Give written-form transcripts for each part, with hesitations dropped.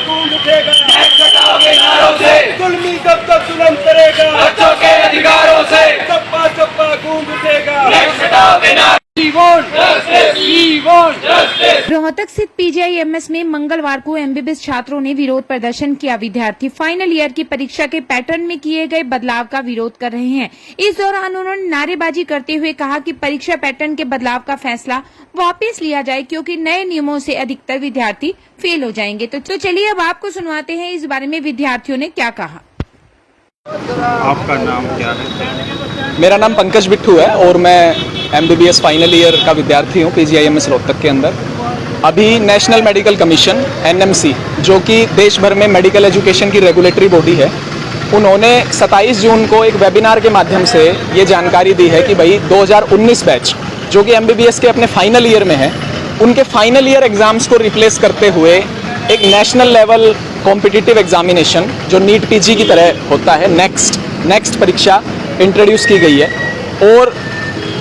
गूंज उठेगा, नेक्स्ट हटाओगे नारों से, जुल्मी कब तक जुल्म करेगा, बच्चों के अधिकारों से, चप्पा चप्पा गूंज उठेगा। नेक्स्ट हटाओगे नारों रोहतक स्थित पीजीआईएमएस में मंगलवार को एमबीबीएस छात्रों ने विरोध प्रदर्शन किया। विद्यार्थी फाइनल ईयर की परीक्षा के पैटर्न में किए गए बदलाव का विरोध कर रहे हैं। इस दौरान उन्होंने नारेबाजी करते हुए कहा कि परीक्षा पैटर्न के बदलाव का फैसला वापस लिया जाए, क्योंकि नए नियमों से अधिकतर विद्यार्थी फेल हो जाएंगे। तो चलिए अब आपको सुनवाते हैं इस बारे में विद्यार्थियों ने क्या कहा। आपका नाम क्या है? मेरा नाम पंकज बिट्टू है और मैं एमबीबीएस फाइनल ईयर का विद्यार्थी हूँ पीजीआईएमएस रोहतक के अंदर। अभी नेशनल मेडिकल कमीशन एनएमसी, जो कि देश भर में मेडिकल एजुकेशन की रेगुलेटरी बॉडी है, उन्होंने 27 जून को एक वेबिनार के माध्यम से ये जानकारी दी है कि भाई 2019 बैच जो कि एमबीबीएस के अपने फाइनल ईयर में है, उनके फाइनल ईयर एग्ज़ाम्स को रिप्लेस करते हुए एक नेशनल लेवल कॉम्पिटिटिव एग्जामिनेशन जो नीट पीजी की तरह होता है, नेक्स्ट परीक्षा इंट्रोड्यूस की गई है। और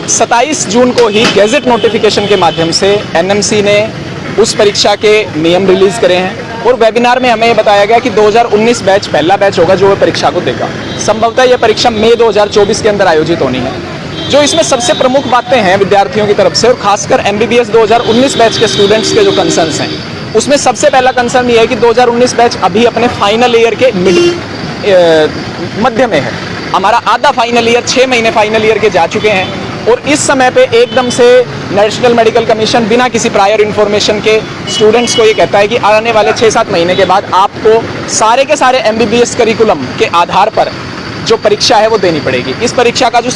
27 जून को ही गैजेट नोटिफिकेशन के माध्यम से एनएमसी ने उस परीक्षा के नियम रिलीज़ करे हैं और वेबिनार में हमें ये बताया गया कि 2019 बैच पहला बैच होगा जो वह परीक्षा को देगा। संभवतः यह परीक्षा मई 2024 के अंदर आयोजित होनी है। जो इसमें सबसे प्रमुख बातें हैं विद्यार्थियों की तरफ से और खासकर एमबीबीएस 2019 बैच के स्टूडेंट्स के जो कंसर्न्स हैं, उसमें सबसे पहला कंसर्न ये है कि 2019 बैच अभी अपने फाइनल ईयर के मध्य में है। हमारा आधा फाइनल ईयर, 6 महीने फाइनल ईयर के जा चुके हैं और इस समय पे एकदम से नेशनल मेडिकल कमीशन बिना किसी प्रायर इन्फॉर्मेशन के स्टूडेंट्स को ये कहता है कि आने वाले 6-7 महीने के बाद आपको सारे के सारे एमबीबीएस करिकुलम के आधार पर जो परीक्षा है वो देनी पड़ेगी। इस परीक्षा का जो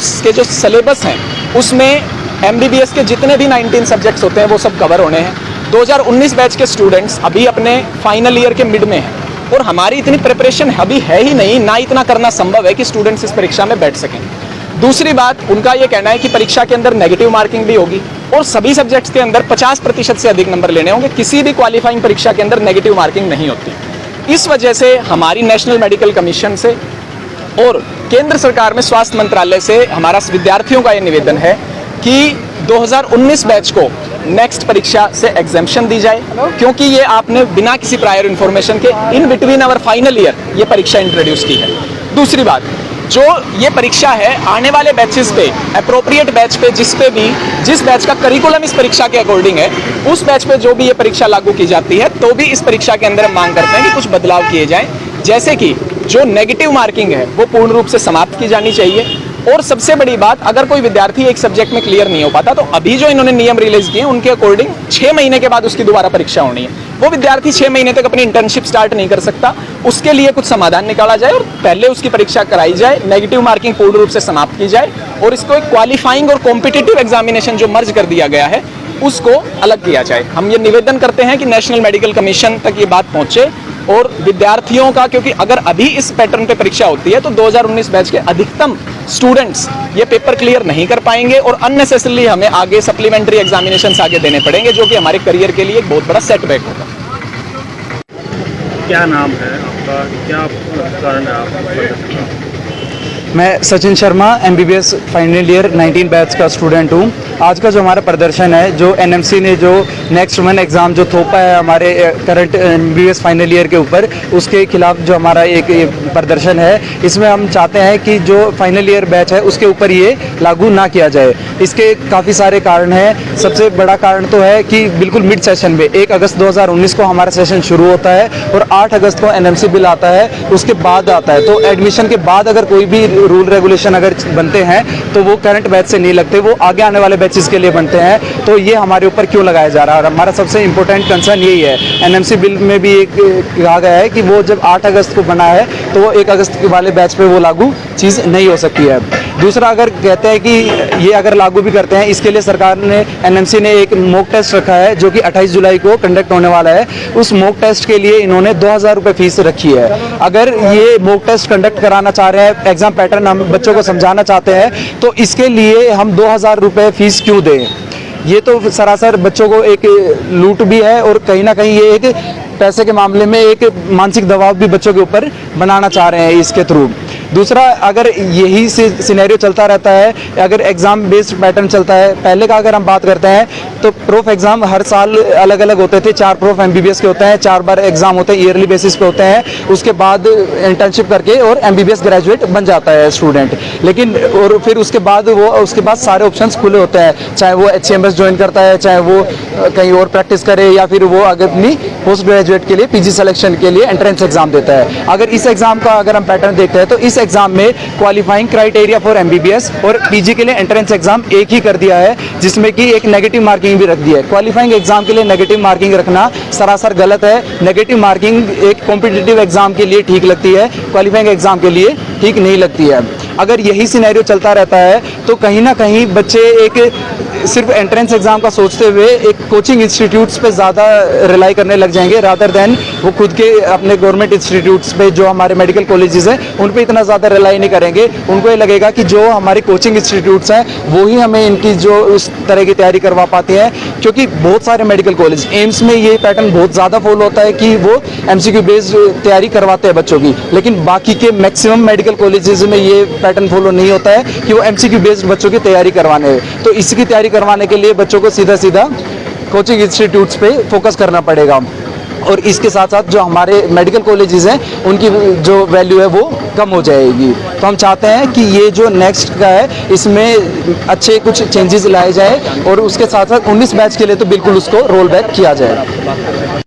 सिलेबस है उसमें एमबीबीएस के जितने भी 19 सब्जेक्ट्स होते हैं वो सब कवर होने हैं। 2019 बैच के स्टूडेंट्स अभी अपने फाइनल ईयर के मिड में हैं और हमारी इतनी प्रिपरेशन अभी है ही नहीं, ना इतना करना संभव है कि स्टूडेंट्स इस परीक्षा में बैठ सकें। दूसरी बात, उनका ये कहना है कि परीक्षा के अंदर नेगेटिव मार्किंग भी होगी और सभी सब्जेक्ट्स के अंदर 50% से अधिक नंबर लेने होंगे। किसी भी क्वालिफाइंग परीक्षा के अंदर नेगेटिव मार्किंग नहीं होती। इस वजह से हमारी नेशनल मेडिकल कमीशन से और केंद्र सरकार में स्वास्थ्य मंत्रालय से हमारा विद्यार्थियों का ये निवेदन है कि 2019 बैच को नेक्स्ट परीक्षा से एग्जेम्पशन दी जाए, क्योंकि ये आपने बिना किसी प्रायर इन्फॉर्मेशन के in between our final year ये परीक्षा इंट्रोड्यूस की है। दूसरी बात, जो ये परीक्षा है आने वाले बैचेस पे, अप्रोप्रिएट बैच पे, जिस बैच का करिकुलम इस परीक्षा के अकॉर्डिंग है, उस बैच पे जो भी ये परीक्षा लागू की जाती है, तो भी इस परीक्षा के अंदर हम मांग करते हैं कि कुछ बदलाव किए जाएं। जैसे कि जो नेगेटिव मार्किंग है वो पूर्ण रूप से समाप्त की जानी चाहिए। और सबसे बड़ी बात, अगर कोई विद्यार्थी एक सब्जेक्ट में क्लियर नहीं हो पाता तो अभी जो इन्होंने नियम रिलीज किए उनके अकॉर्डिंग 6 महीने के बाद उसकी दोबारा परीक्षा होनी है। वो विद्यार्थी 6 महीने तक अपनी इंटर्नशिप स्टार्ट नहीं कर सकता, उसके लिए कुछ समाधान निकाला जाए और पहले उसकी परीक्षा कराई जाए, नेगेटिव मार्किंग पूर्ण रूप से समाप्त की जाए और इसको एक क्वालिफाइंग और कॉम्पिटिटिव एग्जामिनेशन जो मर्ज कर दिया गया है उसको अलग किया जाए। हम ये निवेदन करते हैं कि नेशनल मेडिकल कमीशन तक ये बात पहुंचे और विद्यार्थियों का, क्योंकि अगर अभी इस पैटर्न पे परीक्षा होती है तो 2019 बैच के अधिकतम स्टूडेंट्स ये पेपर क्लियर नहीं कर पाएंगे और अननेसेसरली हमें आगे सप्लीमेंट्री एग्जामिनेशंस आगे देने पड़ेंगे, जो कि हमारे करियर के लिए एक बहुत बड़ा सेटबैक होगा। क्या नाम है आपका, क्या कारण है आपका? मैं Sachin Sharma MBBS final year 19 batch का स्टूडेंट हूँ। आज का जो हमारा प्रदर्शन है, जो एनएमसी ने जो नेक्स्ट वन एग्ज़ाम जो थोपा है हमारे करंट एमबीबीएस फाइनल ईयर के ऊपर, उसके खिलाफ जो हमारा एक प्रदर्शन है, इसमें हम चाहते हैं कि जो फाइनल ईयर बैच है उसके ऊपर ये लागू ना किया जाए। इसके काफ़ी सारे कारण हैं। सबसे बड़ा कारण तो है कि बिल्कुल मिड सेशन में 1 अगस्त 2019 को हमारा सेशन शुरू होता है और 8 अगस्त को एनएमसी बिल आता है, उसके बाद आता है। तो एडमिशन के बाद अगर कोई भी रूल रेगुलेशन अगर बनते हैं तो वो करंट बैच से नहीं लगते, वो आगे आने वाले बैचेस के लिए बनते हैं। तो ये हमारे ऊपर क्यों लगाया जा रहा है? और हमारा सबसे इंपॉर्टेंट कंसर्न यही है। एनएमसी बिल में भी एक कहा गया है कि वो जब 8 अगस्त को बना है तो वो 1 अगस्त वाले बैच पे वो लागू चीज़ नहीं हो सकती है। दूसरा, अगर कहते हैं कि ये अगर लागू भी करते हैं, इसके लिए सरकार ने, एनएमसी ने एक मॉक टेस्ट रखा है जो कि 28 जुलाई को कंडक्ट होने वाला है। उस मॉक टेस्ट के लिए इन्होंने 2000 रुपये फीस रखी है। अगर ये मॉक टेस्ट कंडक्ट कराना चाह रहे हैं, एग्जाम पैटर्न हम बच्चों को समझाना चाहते हैं, तो इसके लिए हम 2000 रुपये फीस क्यों दें? ये तो सरासर बच्चों को एक लूट भी है और कहीं ना कहीं ये एक पैसे के मामले में एक मानसिक दबाव भी बच्चों के ऊपर बनाना चाह रहे हैं इसके थ्रू। दूसरा, अगर यही सिनेरियो चलता रहता है, अगर एग्ज़ाम बेस्ड पैटर्न चलता है, पहले का अगर हम बात करते हैं तो प्रूफ एग्ज़ाम हर साल अलग अलग होते थे। 4 प्रूफ MBBS के होते हैं, 4 बार एग्ज़ाम होते हैं, ईयरली बेसिस पे होते हैं। उसके बाद इंटर्नशिप करके और MBBS ग्रेजुएट बन जाता है स्टूडेंट। लेकिन और फिर उसके बाद सारे ऑप्शंस खुले होते हैं, चाहे वो HCMS ज्वाइन करता है, चाहे वो कहीं और प्रैक्टिस करे, या फिर वो अगर अपनी पोस्ट ग्रेजुएट के लिए PG सिलेक्शन के लिए एंट्रेंस एग्जाम देता है। अगर इस एग्जाम का अगर हम पैटर्न देखते हैं तो इस एग्जाम में क्वालिफाइंग क्राइटेरिया फॉर MBBS और PG के लिए एंट्रेंस एग्जाम एक ही कर दिया है, जिसमें कि एक नेगेटिव मार्किंग भी रख दी है। क्वालिफाइंग एग्जाम के लिए नेगेटिव मार्किंग रखना सरासर गलत है। नेगेटिव मार्किंग एक कॉम्पिटिटिव एग्जाम के लिए ठीक लगती है, क्वालिफाइंग एग्जाम के लिए ठीक नहीं लगती है। अगर यही सिनेरियो चलता रहता है तो कहीं ना कहीं बच्चे एक सिर्फ एंट्रेंस एग्जाम का सोचते हुए एक कोचिंग इंस्टीट्यूट्स पे ज़्यादा रिलाई करने लग जाएंगे, रादर देन वो खुद के अपने गवर्नमेंट इंस्टीट्यूट्स पे, जो हमारे मेडिकल कॉलेजेस हैं, उन पे इतना ज़्यादा रिलाई नहीं करेंगे। उनको ये लगेगा कि जो हमारे कोचिंग इंस्टीट्यूट्स हैं वो ही हमें इनकी जो उस तरह की तैयारी करवा पाती हैं। क्योंकि बहुत सारे मेडिकल कॉलेज, एम्स में ये पैटर्न बहुत ज़्यादा फॉलो होता है कि वो MCQ बेस्ड तैयारी करवाते हैं बच्चों की, लेकिन बाकी के मैक्सिमम मेडिकल कॉलेजेस में ये पैटर्न फॉलो नहीं होता है कि वो MCQ बेस्ड बच्चों की तैयारी करवाने। तो इसकी तैयारी करवाने के लिए बच्चों को सीधा सीधा कोचिंग इंस्टीट्यूट्स पे फोकस करना पड़ेगा। और इसके साथ साथ जो हमारे मेडिकल कॉलेजेस हैं उनकी जो वैल्यू है वो कम हो जाएगी। तो हम चाहते हैं कि ये जो नेक्स्ट का है इसमें अच्छे कुछ चेंजेस लाए जाए और उसके साथ साथ 19 बैच के लिए तो बिल्कुल उसको रोल बैक किया जाए।